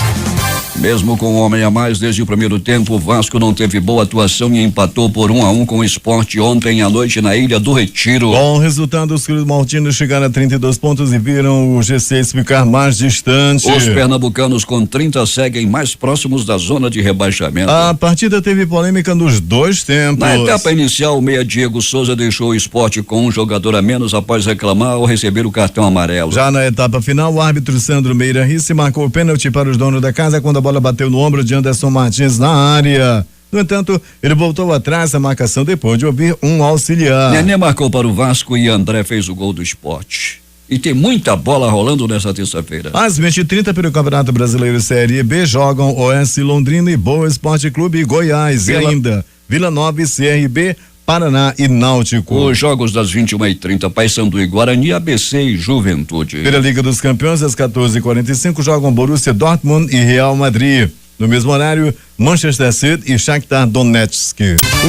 Mesmo com um homem a mais desde o primeiro tempo, o Vasco não teve boa atuação e empatou por 1-1 com o Sport ontem à noite na Ilha do Retiro. Com o resultado, os Cruz Maltinos chegaram a 32 pontos e viram o G6 ficar mais distante. Os pernambucanos com 30 seguem mais próximos da zona de rebaixamento. A partida teve polêmica nos dois tempos. Na etapa inicial, o meia Diego Souza deixou o Sport com um jogador a menos após reclamar ao receber o cartão amarelo. Já na etapa final, o árbitro Sandro Meira Risse marcou o pênalti para os donos da casa quando a bola bateu no ombro de Anderson Martins na área. No entanto, ele voltou atrás da marcação depois de ouvir um auxiliar. Nenê marcou para o Vasco e André fez o gol do Sport. E tem muita bola rolando nessa terça-feira. Às 20h30 pelo Campeonato Brasileiro Série B jogam Oeste Londrina e Boa Esporte Clube e Goiás. E ainda Vila Nova e CRB, Paraná e Náutico. Os jogos das 21h30, Paysandu e Guarani, ABC e Juventude. Pela Liga dos Campeões, às 14h45 jogam Borussia Dortmund e Real Madrid. No mesmo horário, Manchester City e Shakhtar Donetsk.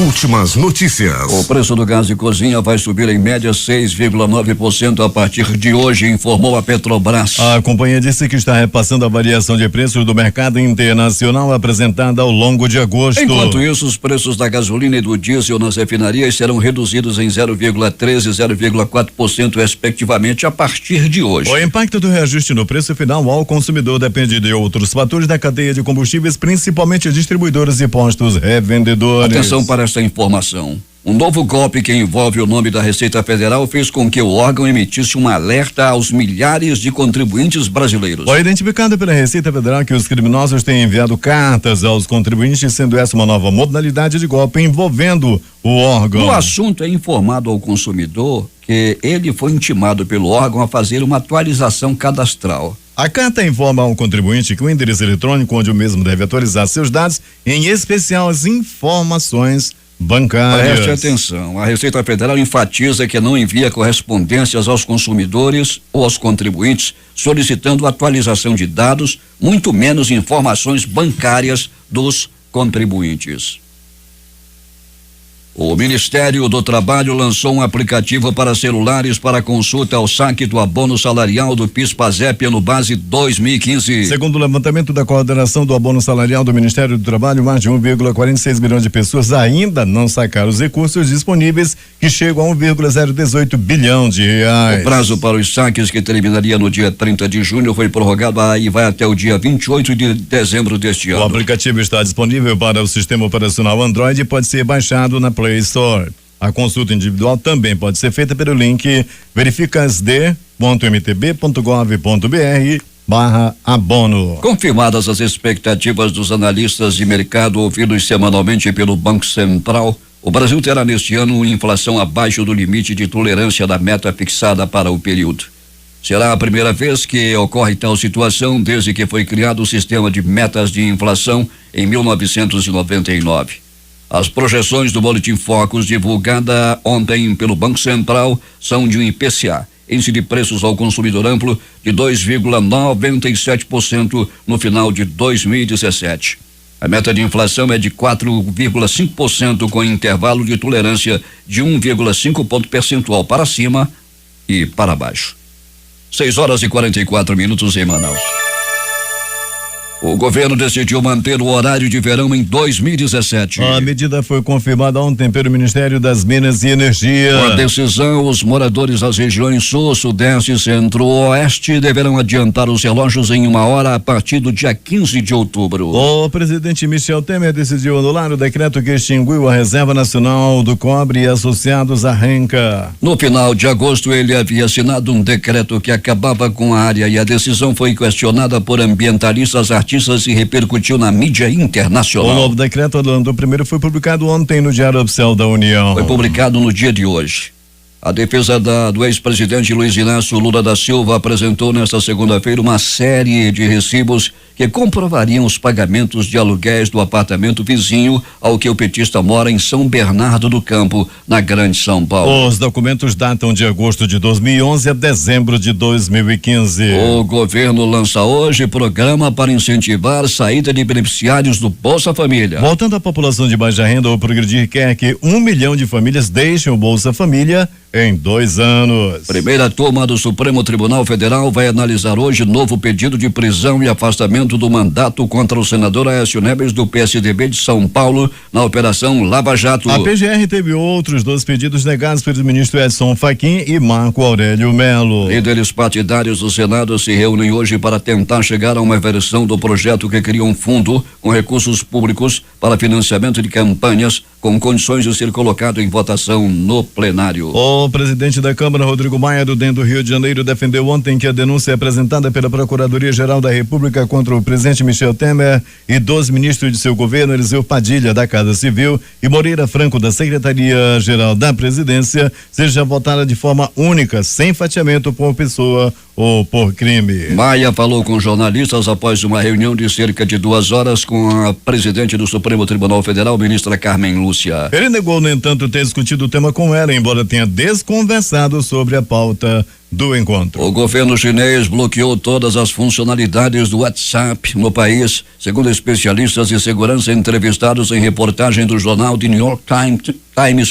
Últimas notícias. O preço do gás de cozinha vai subir em média 6,9% a partir de hoje, informou a Petrobras. A companhia disse que está repassando a variação de preços do mercado internacional apresentada ao longo de agosto. Enquanto isso, os preços da gasolina e do diesel nas refinarias serão reduzidos em 0,3% e 0,4% respectivamente a partir de hoje. O impacto do reajuste no preço final ao consumidor depende de outros fatores da cadeia de combustíveis, principalmente distribuidores e postos revendedores. Atenção para esta informação. Um novo golpe que envolve o nome da Receita Federal fez com que o órgão emitisse um alerta aos milhares de contribuintes brasileiros. Foi identificado pela Receita Federal que os criminosos têm enviado cartas aos contribuintes, sendo essa uma nova modalidade de golpe envolvendo o órgão. No assunto, é informado ao consumidor que ele foi intimado pelo órgão a fazer uma atualização cadastral. A carta informa ao contribuinte que o endereço eletrônico onde o mesmo deve atualizar seus dados, em especial as informações bancárias. Preste atenção, a Receita Federal enfatiza que não envia correspondências aos consumidores ou aos contribuintes solicitando atualização de dados, muito menos informações bancárias dos contribuintes. O Ministério do Trabalho lançou um aplicativo para celulares para consulta ao saque do abono salarial do PIS/PASEP ano base 2015. Segundo o levantamento da coordenação do abono salarial do Ministério do Trabalho, mais de 1,46 milhões de pessoas ainda não sacaram os recursos disponíveis, que chegam a 1,018 bilhão de reais. O prazo para os saques, que terminaria no dia 30 de junho, foi prorrogado e vai até o dia 28 de dezembro deste ano. O aplicativo está disponível para o sistema operacional Android e pode ser baixado na Play Store. A consulta individual também pode ser feita pelo link verificasd.mtb.gov.br/abono. Confirmadas as expectativas dos analistas de mercado ouvidos semanalmente pelo Banco Central, o Brasil terá neste ano inflação abaixo do limite de tolerância da meta fixada para o período. Será a primeira vez que ocorre tal situação desde que foi criado o sistema de metas de inflação em 1999. As projeções do Boletim Focus, divulgada ontem pelo Banco Central, são de um IPCA, índice de preços ao consumidor amplo, de 2,97% no final de 2017. A meta de inflação é de 4,5%, com intervalo de tolerância de 1,5 ponto percentual para cima e para baixo. 6h44 em Manaus. O governo decidiu manter o horário de verão em 2017. A medida foi confirmada ontem pelo Ministério das Minas e Energia. Com a decisão, os moradores das regiões Sul, Sudeste, Centro-Oeste deverão adiantar os relógios em 1 hora a partir do dia 15 de outubro. O presidente Michel Temer decidiu anular o decreto que extinguiu a Reserva Nacional do Cobre e associados à Renca. No final de agosto, ele havia assinado um decreto que acabava com a área e a decisão foi questionada por ambientalistas, artistas e repercutiu na mídia internacional. O novo decreto, Orlando, primeiro foi publicado ontem no Diário Oficial da União. Foi publicado no dia de hoje. A defesa do ex-presidente Luiz Inácio Lula da Silva apresentou nesta segunda-feira uma série de recibos que comprovariam os pagamentos de aluguéis do apartamento vizinho ao que o petista mora em São Bernardo do Campo, na Grande São Paulo. Os documentos datam de agosto de 2011 a dezembro de 2015. O governo lança hoje programa para incentivar a saída de beneficiários do Bolsa Família. Voltando à população de baixa renda, o Progredir quer que 1 milhão de famílias deixem o Bolsa Família em 2 anos. Primeira turma do Supremo Tribunal Federal vai analisar hoje novo pedido de prisão e afastamento do mandato contra o senador Aécio Neves do PSDB de São Paulo na Operação Lava Jato. A PGR teve outros 2 pedidos negados pelo ministro Edson Fachin e Marco Aurélio Melo. Líderes partidários do Senado se reúnem hoje para tentar chegar a uma versão do projeto que cria um fundo com recursos públicos para financiamento de campanhas com condições de ser colocado em votação no plenário. O presidente da Câmara, Rodrigo Maia, do DEM do Rio de Janeiro, defendeu ontem que a denúncia apresentada pela Procuradoria-Geral da República contra o presidente Michel Temer e 2 ministros de seu governo, Eliseu Padilha, da Casa Civil, e Moreira Franco, da Secretaria-Geral da Presidência, seja votada de forma única, sem fatiamento por pessoa ou por crime. Maia falou com jornalistas após uma reunião de cerca de 2 horas com a presidente do Supremo Tribunal Federal, ministra Carmen Lúcia. Ele negou, no entanto, ter discutido o tema com ela, embora tenha desconversado sobre a pauta do encontro. O governo chinês bloqueou todas as funcionalidades do WhatsApp no país, segundo especialistas de segurança entrevistados em reportagem do jornal The New York Times,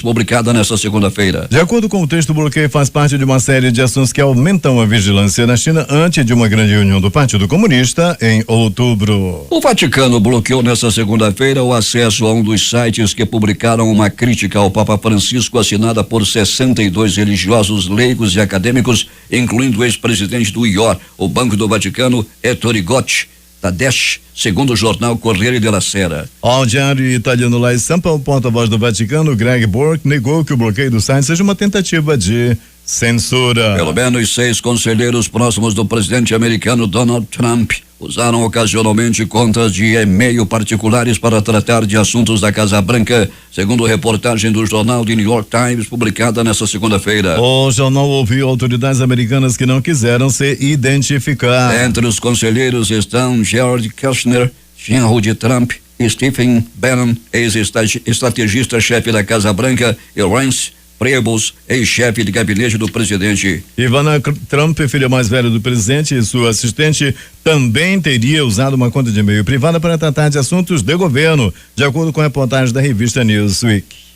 publicada nesta segunda-feira. De acordo com o texto, o bloqueio faz parte de uma série de ações que aumentam a vigilância na China antes de uma grande reunião do Partido Comunista em outubro. O Vaticano bloqueou nesta segunda-feira o acesso a um dos sites que publicaram uma crítica ao Papa Francisco, assinada por 62 religiosos, leigos e acadêmicos, incluindo o ex-presidente do IOR, o Banco do Vaticano, Ettore Gotti. Tadashi, segundo o jornal Corriere della Sera. Ao diário italiano La Stampa, o porta-voz do Vaticano, Greg Burke, negou que o bloqueio do site seja uma tentativa de censura. Pelo menos 6 conselheiros próximos do presidente americano Donald Trump usaram ocasionalmente contas de e-mail particulares para tratar de assuntos da Casa Branca, segundo reportagem do jornal The New York Times, publicada nesta segunda-feira. O jornal ouviu autoridades americanas que não quiseram se identificar. Entre os conselheiros estão Jared Kushner, genro de Trump, Stephen Bannon, ex-estrategista-chefe da Casa Branca, e Reince Priebus, ex-chefe de gabinete do presidente. Ivana Trump, filha mais velha do presidente, e sua assistente também teria usado uma conta de e-mail privada para tratar de assuntos de governo, de acordo com a reportagem da revista Newsweek.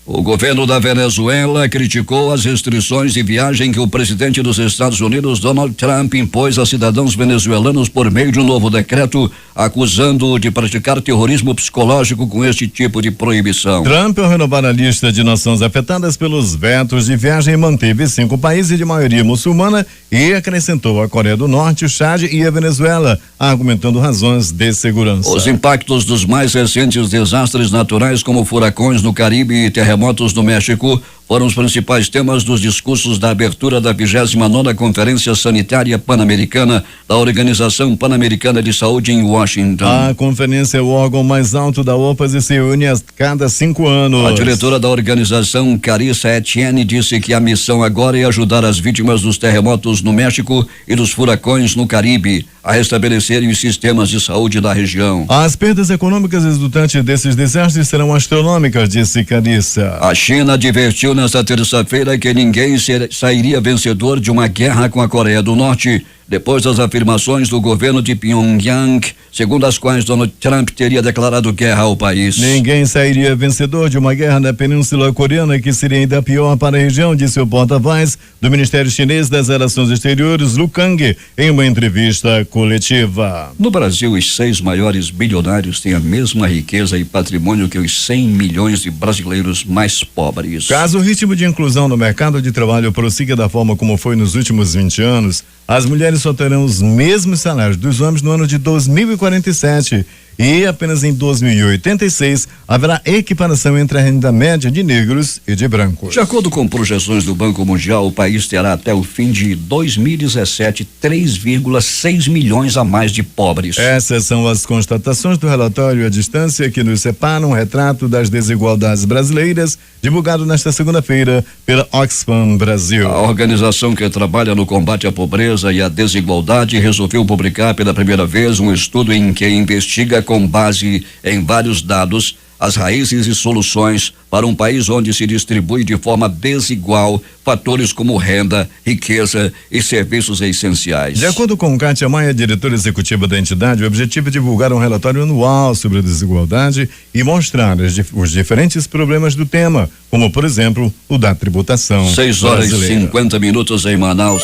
O governo da Venezuela criticou as restrições de viagem que o presidente dos Estados Unidos, Donald Trump, impôs a cidadãos venezuelanos por meio de um novo decreto, acusando-o de praticar terrorismo psicológico com este tipo de proibição. Trump, ao renovar a lista de nações afetadas pelos vetos de viagem, manteve 5 países de maioria muçulmana e acrescentou a Coreia do Norte, o Chad e a Venezuela, argumentando razões de segurança. Os impactos dos mais recentes desastres naturais, como furacões no Caribe e terremotos no México, foram os principais temas dos discursos da abertura da 29ª Conferência Sanitária Pan-Americana da Organização Pan-Americana de Saúde em Washington. A conferência é o órgão mais alto da OPAS e se reúne a cada 5 anos. A diretora da organização, Carissa Etienne, disse que a missão agora é ajudar as vítimas dos terremotos no México e dos furacões no Caribe a restabelecerem os sistemas de saúde da região. As perdas econômicas resultantes desses desastres serão astronômicas, disse Carissa. A China advertiu nesta terça-feira que ninguém sairia vencedor de uma guerra com a Coreia do Norte, depois das afirmações do governo de Pyongyang, segundo as quais Donald Trump teria declarado guerra ao país. Ninguém sairia vencedor de uma guerra na Península Coreana, que seria ainda pior para a região, disse o porta-voz do Ministério Chinês das Relações Exteriores, Lu Kang, em uma entrevista coletiva. No Brasil, os 6 maiores bilionários têm a mesma riqueza e patrimônio que os 100 milhões de brasileiros mais pobres. Caso o ritmo de inclusão no mercado de trabalho prossiga da forma como foi nos últimos 20 anos, as mulheres só terão os mesmos salários dos homens no ano de 2047 e apenas em 2086 haverá equiparação entre a renda média de negros e de brancos. De acordo com projeções do Banco Mundial, o país terá até o fim de 2017 3,6 milhões a mais de pobres. Essas são as constatações do relatório à distância que nos separa um retrato das desigualdades brasileiras, divulgado nesta segunda-feira pela Oxfam Brasil. A organização que trabalha no combate à pobreza e à desigualdade resolveu publicar pela primeira vez um estudo em que investiga com base em vários dados as raízes e soluções para um país onde se distribui de forma desigual fatores como renda, riqueza e serviços essenciais. De acordo com Kátia Maia, diretora executiva da entidade, o objetivo é divulgar um relatório anual sobre a desigualdade e mostrar os diferentes problemas do tema, como por exemplo o da tributação. 6 horas e 50 minutos em Manaus.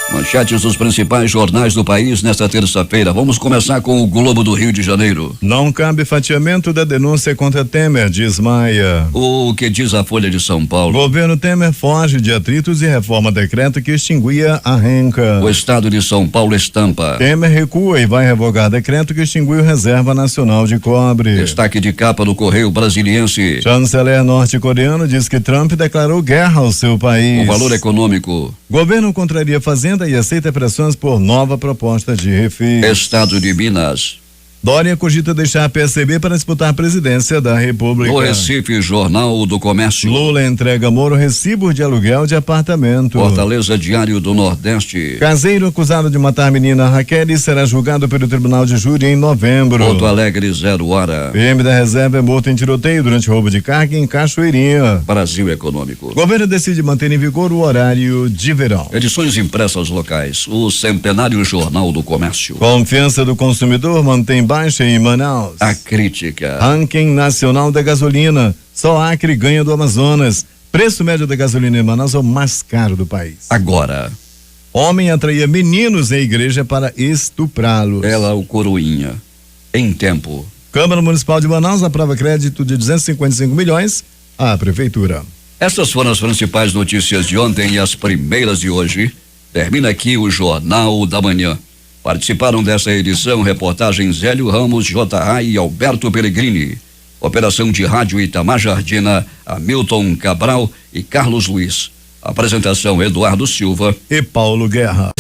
Manchetes dos principais jornais do país nesta terça-feira. Vamos começar com o Globo do Rio de Janeiro. Não cabe fatiamento da denúncia contra Temer, diz Maia. O que diz a Folha de São Paulo? Governo Temer foge de atritos e reforma decreto que extinguia a renca. O Estado de São Paulo estampa. Temer recua e vai revogar decreto que extinguiu Reserva Nacional de Cobre. Destaque de capa do Correio Brasiliense. Chanceler norte-coreano diz que Trump declarou guerra ao seu país. O Valor Econômico. Governo contraria Fazenda e aceita pressões por nova proposta de refis. Estado de Minas. Dória cogita deixar a PSB para disputar a presidência da República. No Recife, Jornal do Comércio. Lula entrega a Moro recibos de aluguel de apartamento. Fortaleza, Diário do Nordeste. Caseiro acusado de matar a menina Raquel será julgado pelo Tribunal de Júri em novembro. Porto Alegre, 0 hora. PM da Reserva é morto em tiroteio durante roubo de carga em Cachoeirinha. Brasil Econômico. Governo decide manter em vigor o horário de verão. Edições impressas locais. O Centenário Jornal do Comércio. Confiança do consumidor mantém baixa em Manaus. A crítica. Ranking nacional da gasolina. Só Acre ganha do Amazonas. Preço médio da gasolina em Manaus é o mais caro do país. Agora. Homem atraía meninos em igreja para estuprá-los. Ela, o Coroinha. Em tempo. Câmara Municipal de Manaus aprova crédito de 255 milhões à Prefeitura. Essas foram as principais notícias de ontem e as primeiras de hoje. Termina aqui o Jornal da Manhã. Participaram dessa edição reportagens Hélio Ramos, J.A. e Alberto Pellegrini. Operação de rádio Itamar Jardina, Hamilton Cabral e Carlos Luiz. Apresentação Eduardo Silva e Paulo Guerra.